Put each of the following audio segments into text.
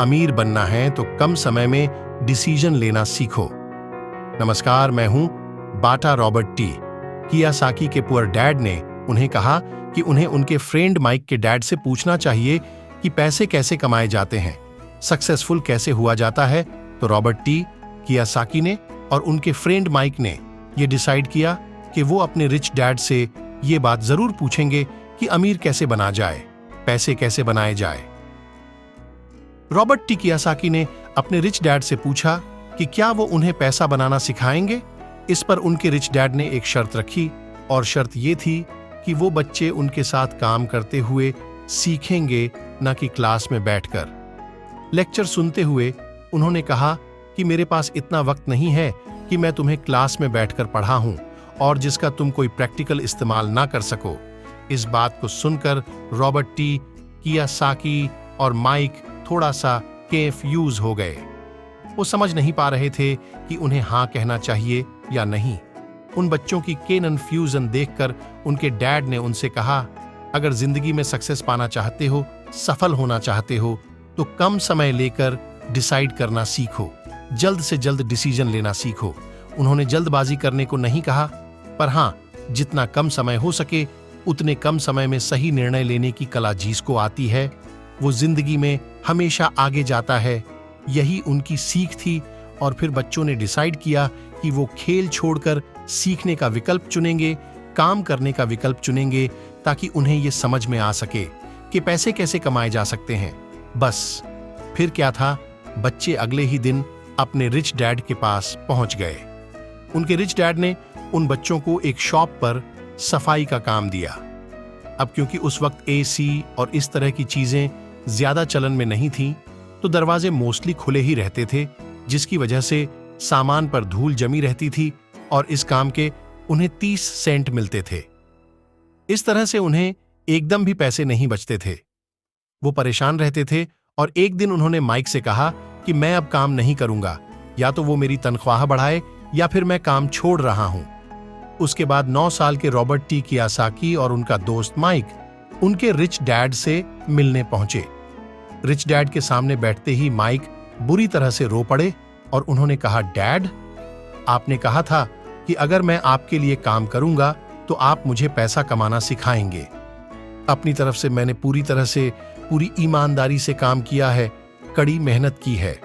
अमीर बनना है तो कम समय में डिसीजन लेना सीखो। नमस्कार, मैं हूं बाटा रॉबर्ट टी। कियासाकी के पुअर डैड ने उन्हें कहा कि उन्हें उनके फ्रेंड माइक के डैड से पूछना चाहिए कि पैसे कैसे कमाए जाते हैं, सक्सेसफुल कैसे हुआ जाता है। तो रॉबर्ट टी, कियासाकी ने और उनके फ्रेंड माइक ने यह डिसाइड किया कि वो अपने रिच डैड से ये बात जरूर पूछेंगे कि अमीर कैसे बना जाए, पैसे कैसे बनाए जाए। रॉबर्ट टी कियासाकी ने अपने रिच डैड से पूछा कि क्या वो उन्हें पैसा बनाना सिखाएंगे। इस पर उनके रिच डैड ने एक शर्त रखी और शर्त ये थी कि वो बच्चे उनके साथ काम करते हुए सीखेंगे, न कि क्लास में बैठकर। लेक्चर सुनते हुए उन्होंने कहा कि मेरे पास इतना वक्त नहीं है कि मैं तुम्हें क्लास में बैठकर पढ़ा हूं और जिसका तुम कोई प्रैक्टिकल इस्तेमाल ना कर सको। इस बात को सुनकर रॉबर्ट टी, कियासाकी और माइक थोड़ा सा कंफ्यूज हो गए। वो समझ नहीं पा रहे थे कि उन्हें हाँ कहना चाहिए या नहीं। उन बच्चों की कन्फ्यूजन देखकर उनके डैड ने उनसे कहा, अगर जिंदगी में सक्सेस पाना चाहते हो, सफल होना चाहते हो, तो कम समय लेकर डिसाइड करना सीखो, जल्द से जल्द डिसीजन लेना सीखो। उन्होंने जल्दबाजी करने को नहीं कहा, पर हाँ, जितना कम समय हो सके उतने कम समय में सही निर्णय लेने की कला जिसको आती है, वो जिंदगी में हमेशा आगे जाता है। यही उनकी सीख थी। और फिर बच्चों ने डिसाइड किया कि वो खेल छोड़कर सीखने का विकल्प चुनेंगे, काम करने का विकल्प चुनेंगे, ताकि उन्हें ये समझ में आ सके कि पैसे कैसे कमाए जा सकते हैं। बस फिर क्या था, बच्चे अगले ही दिन अपने रिच डैड के पास पहुंच गए। उनके रिच डैड ने उन बच्चों को एक शॉप पर सफाई का काम दिया। अब क्योंकि उस वक्त एसी और इस तरह की चीजें ज्यादा चलन में नहीं थी, तो दरवाजे मोस्टली खुले ही रहते थे, जिसकी वजह से सामान पर धूल जमी रहती थी और इस काम के उन्हें 30 सेंट मिलते थे। इस तरह से उन्हें एकदम भी पैसे नहीं बचते थे। वो परेशान रहते थे और एक दिन उन्होंने माइक से कहा कि मैं अब काम नहीं करूंगा, या तो वो मेरी तनख्वाह बढ़ाए या फिर मैं काम छोड़ रहा हूं। उसके बाद 9 साल के रॉबर्ट टी कियासाकी और उनका दोस्त माइक उनके रिच डैड से मिलने पहुंचे। रिच डैड के सामने बैठते ही माइक बुरी तरह से रो पड़े और उन्होंने कहा, डैड, आपने कहा था कि अगर मैं आपके लिए काम करूंगा तो आप मुझे पैसा कमाना सिखाएंगे। अपनी तरफ से मैंने पूरी तरह से पूरी ईमानदारी से काम किया है, कड़ी मेहनत की है।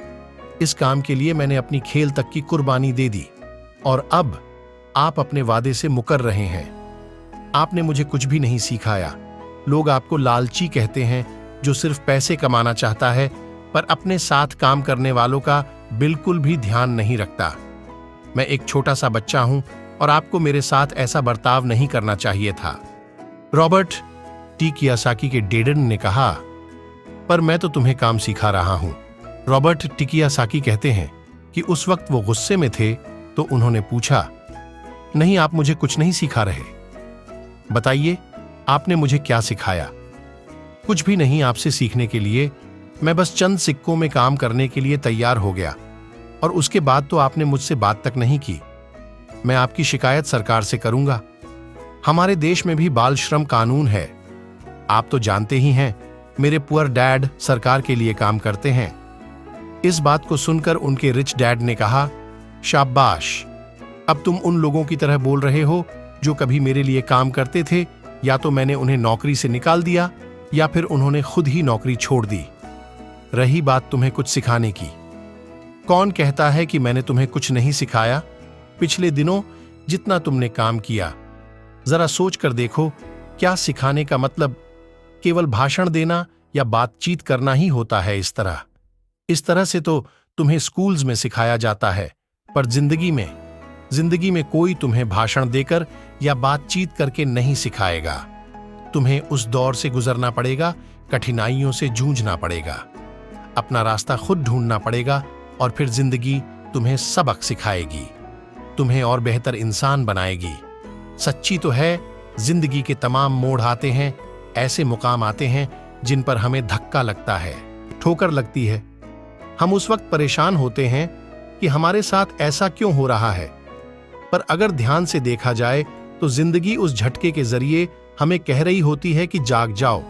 इस काम के लिए मैंने अपनी खेल तक की कुर्बानी दे दी और अब आप अपने वादे से मुकर रहे हैं। आपने मुझे कुछ भी नहीं सिखाया। लोग आपको लालची कहते हैं, जो सिर्फ पैसे कमाना चाहता है, पर अपने साथ काम करने वालों का बिल्कुल भी ध्यान नहीं रखता। मैं एक छोटा सा बच्चा हूं और आपको मेरे साथ ऐसा बर्ताव नहीं करना चाहिए था। रॉबर्ट टी कियासाकी के डैड ने कहा, पर मैं तो तुम्हें काम सिखा रहा हूं। रॉबर्ट टी कियासाकी कहते हैं कि उस वक्त वो गुस्से में थे, तो उन्होंने पूछा, नहीं, आप मुझे कुछ नहीं सिखा रहे। बताइए, आपने मुझे क्या सिखाया? कुछ भी नहीं आपसे सीखने के लिए। मैं बस चंद सिक्कों में काम करने के लिए तैयार हो गया और उसके बाद तो आपने मुझसे बात तक नहीं की। मैं आपकी शिकायत सरकार से करूंगा। हमारे देश में भी बाल श्रम कानून है। आप तो जानते ही हैं, मेरे पुअर डैड सरकार के लिए काम करते हैं। इस बात को सुनकर उनके रिच डैड ने कहा, शाबाश, अब तुम उन लोगों की तरह बोल रहे हो जो कभी मेरे लिए काम करते थे, या तो मैंने उन्हें नौकरी से निकाल दिया या फिर उन्होंने खुद ही नौकरी छोड़ दी। रही बात तुम्हें कुछ सिखाने की, कौन कहता है कि मैंने तुम्हें कुछ नहीं सिखाया? पिछले दिनों जितना तुमने काम किया, जरा सोच कर देखो, क्या सिखाने का मतलब केवल भाषण देना या बातचीत करना ही होता है? इस तरह से तो तुम्हें स्कूल्स में सिखाया जाता है, पर जिंदगी में कोई तुम्हें भाषण देकर या बातचीत करके नहीं सिखाएगा। तुम्हें उस दौर से गुजरना पड़ेगा, कठिनाइयों से जूझना पड़ेगा, अपना रास्ता खुद ढूंढना पड़ेगा और फिर जिंदगी तुम्हें सबक सिखाएगी, तुम्हें और बेहतर इंसान बनाएगी। सच्ची तो है, जिंदगी के तमाम मोड़ आते हैं, ऐसे मुकाम आते हैं जिन पर हमें धक्का लगता है, ठोकर लगती है। हम उस वक्त परेशान होते हैं कि हमारे साथ ऐसा क्यों हो रहा है, पर अगर ध्यान से देखा जाए तो जिंदगी उस झटके के जरिए हमें कह रही होती है कि जाग जाओ,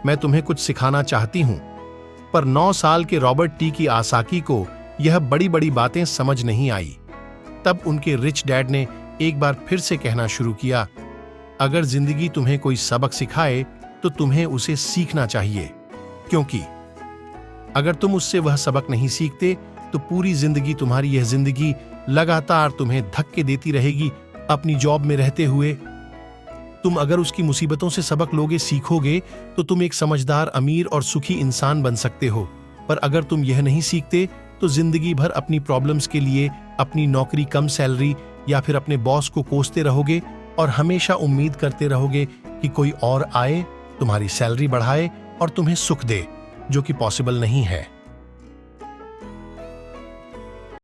मैं तुम्हें कुछ सिखाना चाहती हूं। पर 9 साल के रॉबर्ट टी की आसाकी को यह बड़ी बड़ी बातें समझ नहीं आई। तब उनके रिच डैड ने एक बार फिर से कहना शुरू किया, अगर जिंदगी तुम्हें कोई सबक सिखाए तो तुम्हें उसे सीखना चाहिए, क्योंकि अगर तुम उससे वह सबक नहीं सीखते तो पूरी जिंदगी तुम्हारी यह जिंदगी लगातार तुम्हें धक्के देती रहेगी अपनी जॉब में रहते हुए। तुम अगर उसकी मुसीबतों से सबक लोगे, सीखोगे, तो तुम एक समझदार, अमीर और सुखी इंसान बन सकते हो। पर अगर तुम यह नहीं सीखते तो जिंदगी भर अपनी प्रॉब्लम्स के लिए अपनी नौकरी, कम सैलरी या फिर अपने बॉस को कोसते रहोगे और हमेशा उम्मीद करते रहोगे कि कोई और आए, तुम्हारी सैलरी बढ़ाए और तुम्हें सुख दे, जो कि पॉसिबल नहीं है।